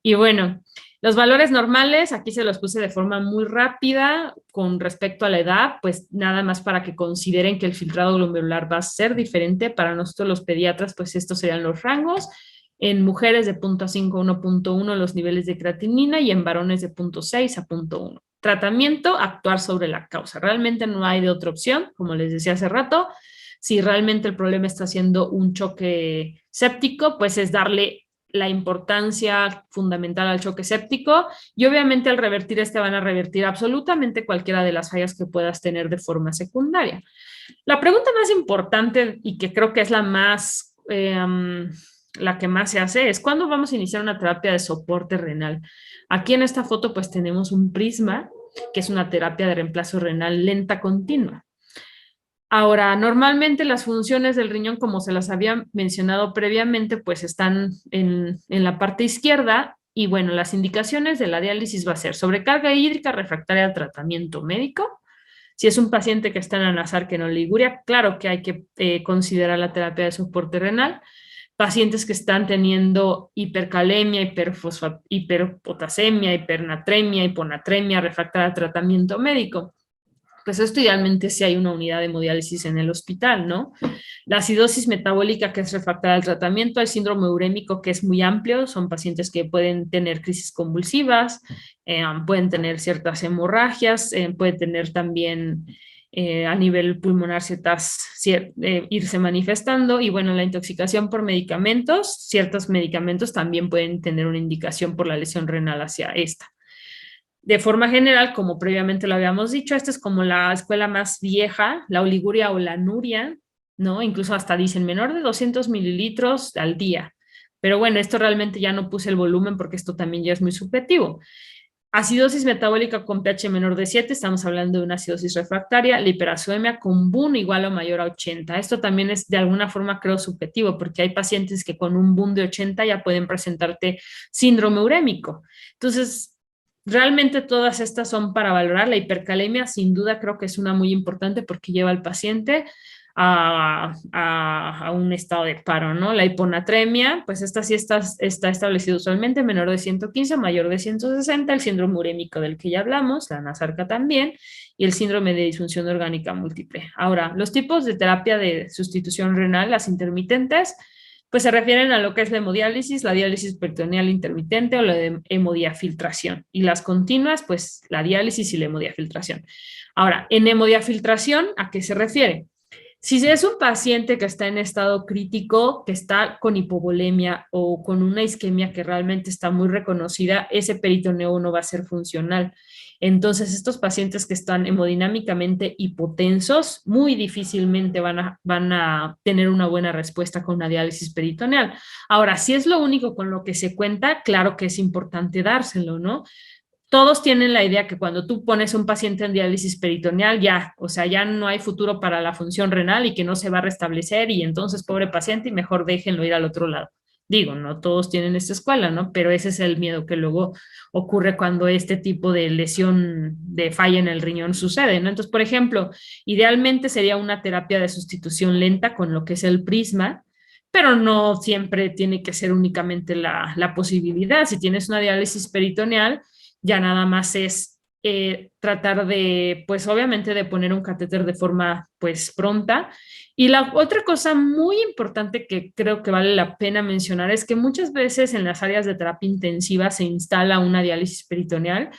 Y bueno, los valores normales, aquí se los puse de forma muy rápida con respecto a la edad, pues nada más para que consideren que el filtrado glomerular va a ser diferente. Para nosotros los pediatras, pues estos serían los rangos. En mujeres de 0.5 a 1.1 los niveles de creatinina y en varones de 0.6 a 0.1. Tratamiento, actuar sobre la causa. Realmente no hay de otra opción, como les decía hace rato. Si realmente el problema está siendo un choque séptico, pues es darle la importancia fundamental al choque séptico y obviamente al revertir van a revertir absolutamente cualquiera de las fallas que puedas tener de forma secundaria. La pregunta más importante y que creo que es la que más se hace es ¿cuándo vamos a iniciar una terapia de soporte renal? Aquí en esta foto pues tenemos un prisma, que es una terapia de reemplazo renal lenta continua. Ahora, normalmente las funciones del riñón, como se las había mencionado previamente, pues están en la parte izquierda y bueno, las indicaciones de la diálisis va a ser sobrecarga hídrica refractaria al tratamiento médico. Si es un paciente que está en anasarquenoliguria, claro que hay que considerar la terapia de soporte renal. Pacientes que están teniendo hipercalemia, hiperpotasemia, hipernatremia, hiponatremia, refractaria al tratamiento médico. Pues esto idealmente si hay una unidad de hemodiálisis en el hospital, ¿no? La acidosis metabólica que es refractaria al tratamiento, el síndrome urémico que es muy amplio, son pacientes que pueden tener crisis convulsivas, pueden tener ciertas hemorragias, pueden tener también a nivel pulmonar irse manifestando y bueno, la intoxicación por medicamentos, ciertos medicamentos también pueden tener una indicación por la lesión renal hacia esta. De forma general, como previamente lo habíamos dicho, esta es como la escuela más vieja, la oliguria o la anuria, ¿no? Incluso hasta dicen menor de 200 mililitros al día. Pero bueno, esto realmente ya no puse el volumen porque esto también ya es muy subjetivo. Acidosis metabólica con pH menor de 7, estamos hablando de una acidosis refractaria, la hiperazoemia con BUN igual o mayor a 80. Esto también es de alguna forma creo subjetivo porque hay pacientes que con un BUN de 80 ya pueden presentarte síndrome urémico. Entonces, realmente todas estas son para valorar. La hipercalemia sin duda creo que es una muy importante porque lleva al paciente a un estado de paro, ¿no? La hiponatremia, pues esta sí está establecido usualmente menor de 115, mayor de 160, el síndrome urémico del que ya hablamos, la nasarca también, y el síndrome de disfunción orgánica múltiple. Ahora, los tipos de terapia de sustitución renal, las intermitentes, pues se refieren a lo que es la hemodiálisis, la diálisis peritoneal intermitente o la de hemodiafiltración. Y las continuas, pues la diálisis y la hemodiafiltración. Ahora, en hemodiafiltración, ¿a qué se refiere? Si es un paciente que está en estado crítico, que está con hipovolemia o con una isquemia que realmente está muy reconocida, ese peritoneo no va a ser funcional. Entonces, estos pacientes que están hemodinámicamente hipotensos, muy difícilmente van a tener una buena respuesta con una diálisis peritoneal. Ahora, si es lo único con lo que se cuenta, claro que es importante dárselo, ¿no? Todos tienen la idea que cuando tú pones a un paciente en diálisis peritoneal, ya, o sea, ya no hay futuro para la función renal y que no se va a restablecer y entonces, pobre paciente, y mejor déjenlo ir al otro lado. Digo, no todos tienen esta escuela, ¿no? Pero ese es el miedo que luego ocurre cuando este tipo de lesión de falla en el riñón sucede, ¿no? Entonces, por ejemplo, idealmente sería una terapia de sustitución lenta con lo que es el prisma, pero no siempre tiene que ser únicamente la posibilidad. Si tienes una diálisis peritoneal, ya nada más es tratar de, pues obviamente de poner un catéter de forma pues pronta. Y la otra cosa muy importante que creo que vale la pena mencionar es que muchas veces en las áreas de terapia intensiva se instala una diálisis peritoneal,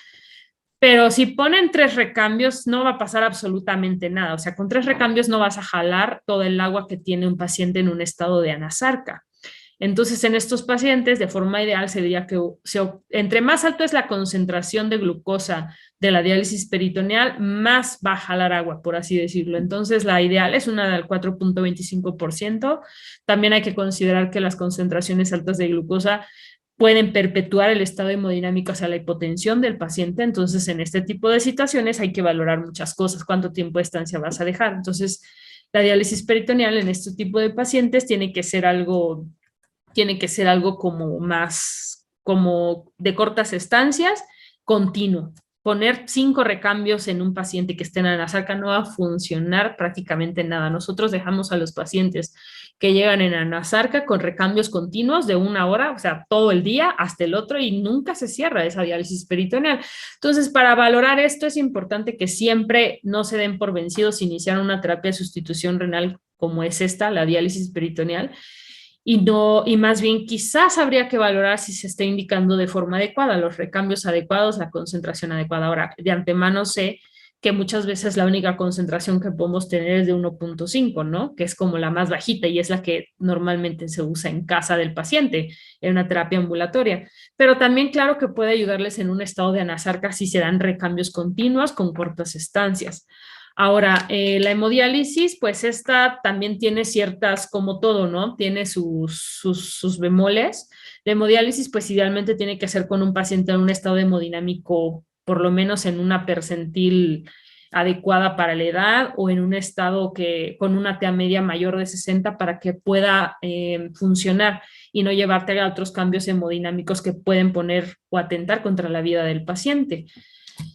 pero si ponen 3 recambios no va a pasar absolutamente nada. O sea, con 3 recambios no vas a jalar todo el agua que tiene un paciente en un estado de anasarca. Entonces, en estos pacientes, de forma ideal, se diría que entre más alto es la concentración de glucosa de la diálisis peritoneal, más va a jalar agua, por así decirlo. Entonces, la ideal es una del 4.25%. También hay que considerar que las concentraciones altas de glucosa pueden perpetuar el estado hemodinámico hacia la hipotensión del paciente. Entonces, en este tipo de situaciones hay que valorar muchas cosas. ¿Cuánto tiempo de estancia vas a dejar? Entonces, la diálisis peritoneal en este tipo de pacientes tiene que ser algo como más, como de cortas estancias, continuo. Poner 5 recambios en un paciente que esté en anasarca no va a funcionar prácticamente nada. Nosotros dejamos a los pacientes que llegan en anasarca con recambios continuos de 1 hora, o sea, todo el día hasta el otro y nunca se cierra esa diálisis peritoneal. Entonces, para valorar esto es importante que siempre no se den por vencidos, iniciar una terapia de sustitución renal como es esta, la diálisis peritoneal, y no, y más bien quizás habría que valorar si se está indicando de forma adecuada, los recambios adecuados, la concentración adecuada. Ahora, de antemano sé que muchas veces la única concentración que podemos tener es de 1.5, ¿no? Que es como la más bajita y es la que normalmente se usa en casa del paciente, en una terapia ambulatoria. Pero también, claro que puede ayudarles en un estado de anasarca si se dan recambios continuos con cortas estancias. Ahora, la hemodiálisis, pues esta también tiene ciertas, como todo, ¿no? Tiene sus bemoles. La hemodiálisis, pues idealmente tiene que ser con un paciente en un estado hemodinámico, por lo menos en una percentil adecuada para la edad o en un estado que con una TA media mayor de 60 para que pueda funcionar y no llevarte a otros cambios hemodinámicos que pueden poner o atentar contra la vida del paciente.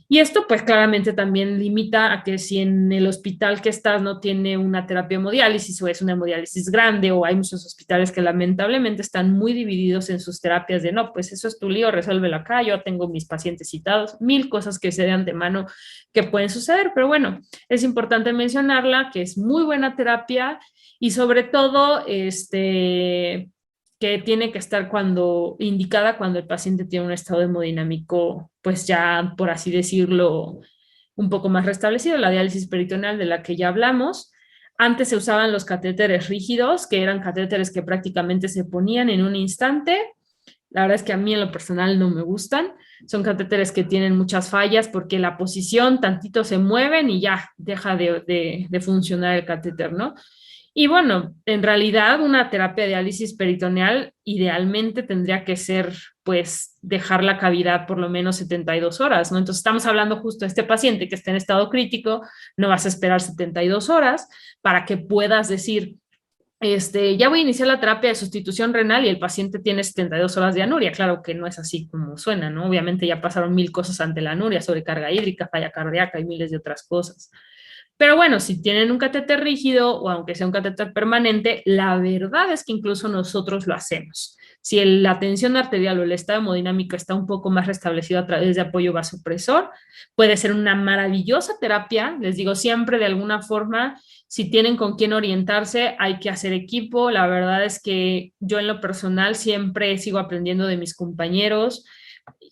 Y esto pues claramente también limita a que si en el hospital que estás no tiene una terapia hemodiálisis o es una hemodiálisis grande o hay muchos hospitales que lamentablemente están muy divididos en sus terapias de no, pues eso es tu lío, resuélvelo acá, yo tengo mis pacientes citados, mil cosas que se de antemano que pueden suceder, pero bueno, es importante mencionarla que es muy buena terapia y sobre todo que tiene que estar indicada cuando el paciente tiene un estado hemodinámico, pues ya, por así decirlo, un poco más restablecido, la diálisis peritoneal de la que ya hablamos. Antes se usaban los catéteres rígidos, que eran catéteres que prácticamente se ponían en un instante. La verdad es que a mí en lo personal no me gustan. Son catéteres que tienen muchas fallas porque la posición tantito se mueven y ya deja de funcionar el catéter, ¿no? Y bueno, en realidad una terapia de diálisis peritoneal idealmente tendría que ser, pues, dejar la cavidad por lo menos 72 horas, ¿no? Entonces estamos hablando justo de este paciente que está en estado crítico, no vas a esperar 72 horas para que puedas decir, ya voy a iniciar la terapia de sustitución renal y el paciente tiene 72 horas de anuria. Claro que no es así como suena, ¿no? Obviamente ya pasaron mil cosas ante la anuria, sobrecarga hídrica, falla cardíaca y miles de otras cosas. Pero bueno, si tienen un catéter rígido o aunque sea un catéter permanente, la verdad es que incluso nosotros lo hacemos. Si la tensión arterial o el estado hemodinámico está un poco más restablecido a través de apoyo vasopresor, puede ser una maravillosa terapia. Les digo siempre, de alguna forma, si tienen con quién orientarse, hay que hacer equipo. La verdad es que yo en lo personal siempre sigo aprendiendo de mis compañeros.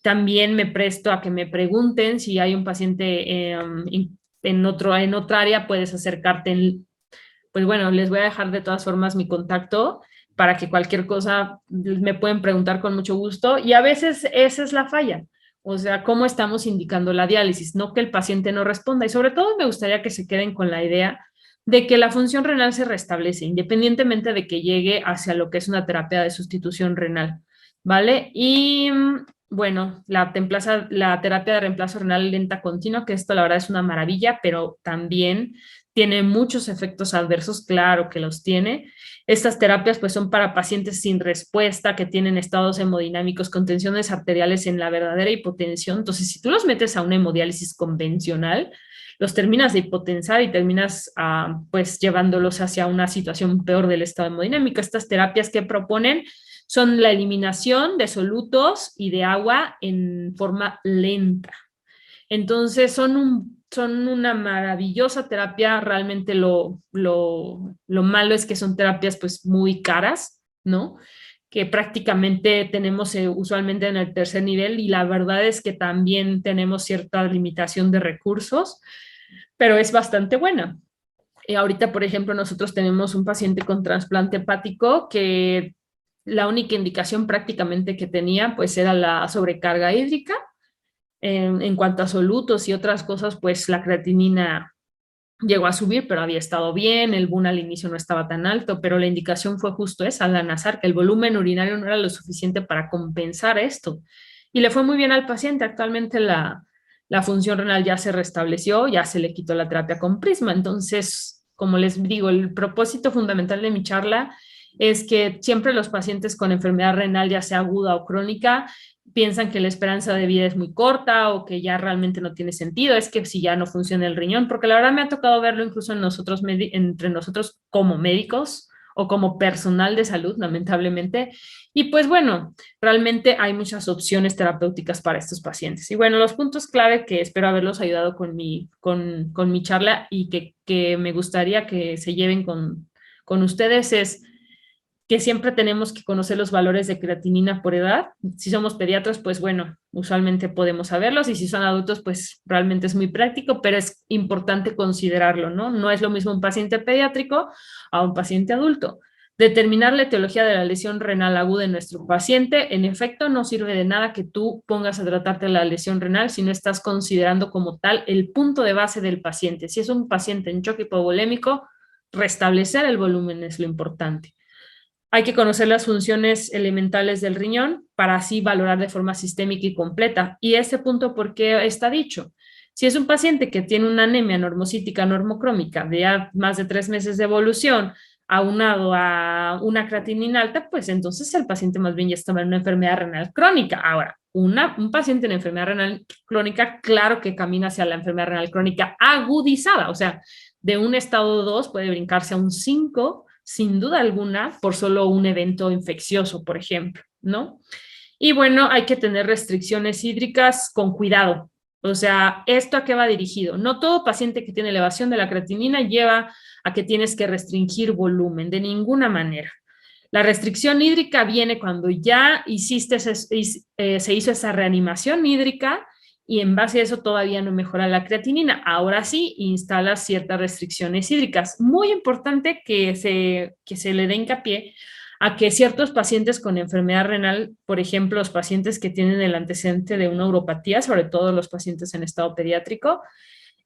También me presto a que me pregunten si hay un paciente en otra área, puedes acercarte. Pues bueno, les voy a dejar de todas formas mi contacto para que cualquier cosa me pueden preguntar con mucho gusto. Y a veces esa es la falla. O sea, cómo estamos indicando la diálisis, no que el paciente no responda. Y sobre todo me gustaría que se queden con la idea de que la función renal se restablece, independientemente de que llegue hacia lo que es una terapia de sustitución renal, ¿vale? Y bueno, la terapia de reemplazo renal lenta continua, que esto la verdad es una maravilla, pero también tiene muchos efectos adversos, claro que los tiene. Estas terapias pues son para pacientes sin respuesta, que tienen estados hemodinámicos con tensiones arteriales en la verdadera hipotensión. Entonces, si tú los metes a una hemodiálisis convencional, los terminas de hipotensar y terminas pues llevándolos hacia una situación peor del estado hemodinámico. Estas terapias que proponen son la eliminación de solutos y de agua en forma lenta. Entonces son una maravillosa terapia, realmente lo malo es que son terapias pues muy caras, ¿no? Que prácticamente tenemos usualmente en el tercer nivel y la verdad es que también tenemos cierta limitación de recursos, pero es bastante buena. Ahorita, por ejemplo, nosotros tenemos un paciente con trasplante hepático que la única indicación prácticamente que tenía pues era la sobrecarga hídrica. En cuanto a solutos y otras cosas, pues la creatinina llegó a subir, pero había estado bien, el BUN al inicio no estaba tan alto, pero la indicación fue justo esa, la NASAR, que el volumen urinario no era lo suficiente para compensar esto. Y le fue muy bien al paciente. Actualmente la función renal ya se restableció, ya se le quitó la terapia con prisma. Entonces, como les digo, el propósito fundamental de mi charla es que siempre los pacientes con enfermedad renal, ya sea aguda o crónica, piensan que la esperanza de vida es muy corta o que ya realmente no tiene sentido, es que si ya no funciona el riñón, porque la verdad me ha tocado verlo incluso en nosotros, entre nosotros como médicos o como personal de salud, lamentablemente. Y pues bueno, realmente hay muchas opciones terapéuticas para estos pacientes. Y bueno, los puntos clave que espero haberlos ayudado con mi charla y que me gustaría que se lleven con ustedes es que siempre tenemos que conocer los valores de creatinina por edad. Si somos pediatras, pues bueno, usualmente podemos saberlos y si son adultos, pues realmente es muy práctico, pero es importante considerarlo, ¿no? No es lo mismo un paciente pediátrico a un paciente adulto. Determinar la etiología de la lesión renal aguda en nuestro paciente, en efecto, no sirve de nada que tú pongas a tratarte la lesión renal si no estás considerando como tal el punto de base del paciente. Si es un paciente en choque hipovolémico, restablecer el volumen es lo importante. Hay que conocer las funciones elementales del riñón para así valorar de forma sistémica y completa. Y este punto, ¿por qué está dicho? Si es un paciente que tiene una anemia normocítica normocrómica de ya más de 3 meses de evolución, aunado a una creatinina alta, pues entonces el paciente más bien ya está en una enfermedad renal crónica. Ahora, un paciente en enfermedad renal crónica, claro que camina hacia la enfermedad renal crónica agudizada, o sea, de un estado 2 puede brincarse a un 5 sin duda alguna, por solo un evento infeccioso, por ejemplo, ¿no? Y bueno, hay que tener restricciones hídricas con cuidado. O sea, ¿esto a qué va dirigido? No todo paciente que tiene elevación de la creatinina lleva a que tienes que restringir volumen, de ninguna manera. La restricción hídrica viene cuando ya se hizo esa reanimación hídrica y en base a eso todavía no mejora la creatinina. Ahora sí, instala ciertas restricciones hídricas. Muy importante que se le dé hincapié a que ciertos pacientes con enfermedad renal, por ejemplo, los pacientes que tienen el antecedente de una uropatía, sobre todo los pacientes en estado pediátrico,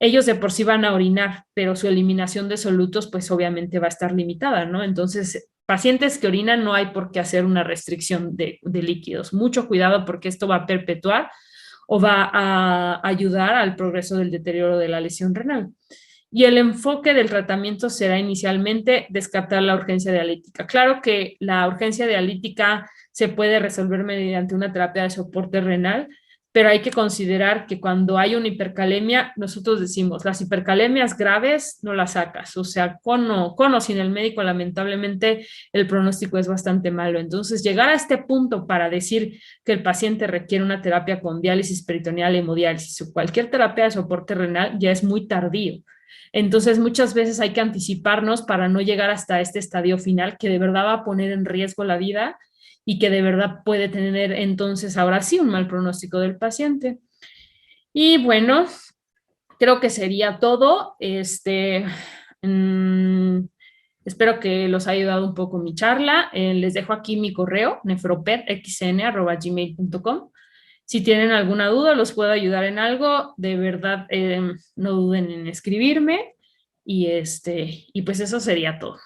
ellos de por sí van a orinar, pero su eliminación de solutos pues obviamente va a estar limitada, ¿no? Entonces, pacientes que orinan no hay por qué hacer una restricción de líquidos. Mucho cuidado porque esto va a perpetuar o va a ayudar al progreso del deterioro de la lesión renal. Y el enfoque del tratamiento será inicialmente descartar la urgencia dialítica. Claro que la urgencia dialítica se puede resolver mediante una terapia de soporte renal, pero hay que considerar que cuando hay una hipercalemia, nosotros decimos, las hipercalemias graves no las sacas, o sea, con o sin el médico, lamentablemente el pronóstico es bastante malo. Entonces, llegar a este punto para decir que el paciente requiere una terapia con diálisis peritoneal, hemodiálisis o cualquier terapia de soporte renal ya es muy tardío. Entonces, muchas veces hay que anticiparnos para no llegar hasta este estadio final que de verdad va a poner en riesgo la vida y que de verdad puede tener entonces ahora sí un mal pronóstico del paciente. Y bueno, creo que sería todo. Mmm, espero que los haya ayudado un poco mi charla. Les dejo aquí mi correo, nefropetxn@gmail.com. Si tienen alguna duda, los puedo ayudar en algo, de verdad no duden en escribirme y pues eso sería todo.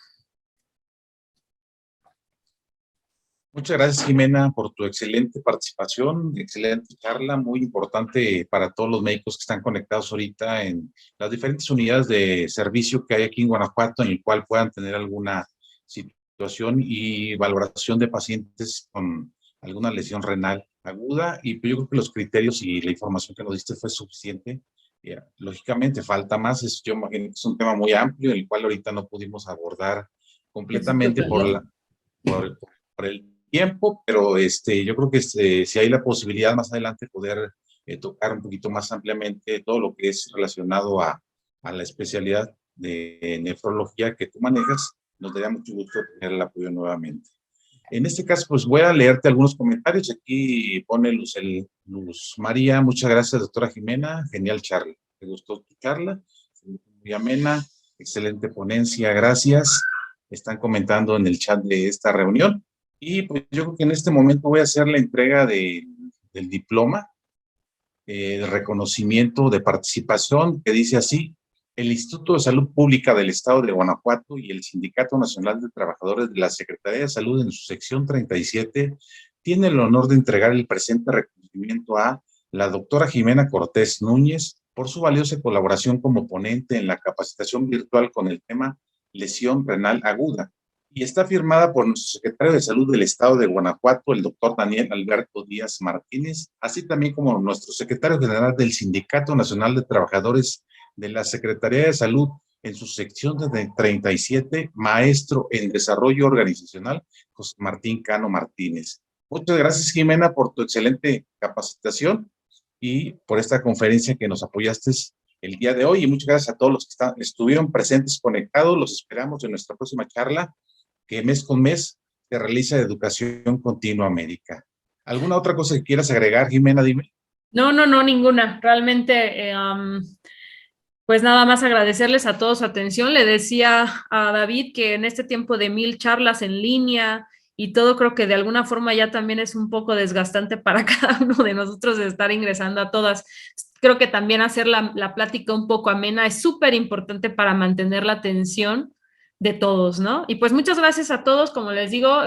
Muchas gracias, Jimena, por tu excelente participación, excelente charla, muy importante para todos los médicos que están conectados ahorita en las diferentes unidades de servicio que hay aquí en Guanajuato, en el cual puedan tener alguna situación y valoración de pacientes con alguna lesión renal aguda. Y yo creo que los criterios y la información que nos diste fue suficiente. Lógicamente, falta más. Yo imagino que es un tema muy amplio, el cual ahorita no pudimos abordar completamente por el tiempo, pero yo creo que si hay la posibilidad más adelante poder tocar un poquito más ampliamente todo lo que es relacionado a la especialidad de nefrología que tú manejas. Nos daría mucho gusto tener el apoyo nuevamente. En este caso, pues voy a leerte algunos comentarios. Aquí pone Luz María. Muchas gracias, doctora Jimena. Genial charla. ¿Te gustó tu charla? Muy amena. Excelente ponencia. Gracias. Están comentando en el chat de esta reunión. Y pues yo creo que en este momento voy a hacer la entrega del diploma de reconocimiento de participación que dice así: el Instituto de Salud Pública del Estado de Guanajuato y el Sindicato Nacional de Trabajadores de la Secretaría de Salud en su sección 37 tienen el honor de entregar el presente reconocimiento a la doctora Jimena Cortés Núñez por su valiosa colaboración como ponente en la capacitación virtual con el tema lesión renal aguda, y está firmada por nuestro secretario de Salud del Estado de Guanajuato, el doctor Daniel Alberto Díaz Martínez, así también como nuestro secretario general del Sindicato Nacional de Trabajadores de la Secretaría de Salud en su sección de 37, maestro en desarrollo organizacional, José Martín Cano Martínez. Muchas gracias, Jimena, por tu excelente capacitación y por esta conferencia que nos apoyaste el día de hoy. Y muchas gracias a todos los que estuvieron presentes, conectados. Los esperamos en nuestra próxima charla, que mes con mes se realiza de Educación Continua América. ¿Alguna otra cosa que quieras agregar, Jimena? Dime. No, ninguna. Realmente, pues nada más agradecerles a todos su atención. Le decía a David que en este tiempo de 1000 charlas en línea y todo, creo que de alguna forma ya también es un poco desgastante para cada uno de nosotros de estar ingresando a todas. Creo que también hacer la plática un poco amena es súper importante para mantener la atención de todos, ¿no? Y pues muchas gracias a todos, como les digo,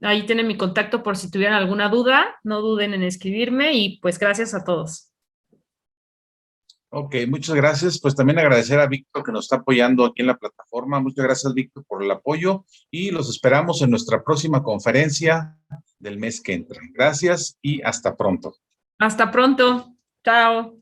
ahí tienen mi contacto por si tuvieran alguna duda, no duden en escribirme y pues gracias a todos. Ok, muchas gracias. Pues también agradecer a Víctor que nos está apoyando aquí en la plataforma. Muchas gracias, Víctor, por el apoyo y los esperamos en nuestra próxima conferencia del mes que entra. Gracias y hasta pronto. Hasta pronto. Chao.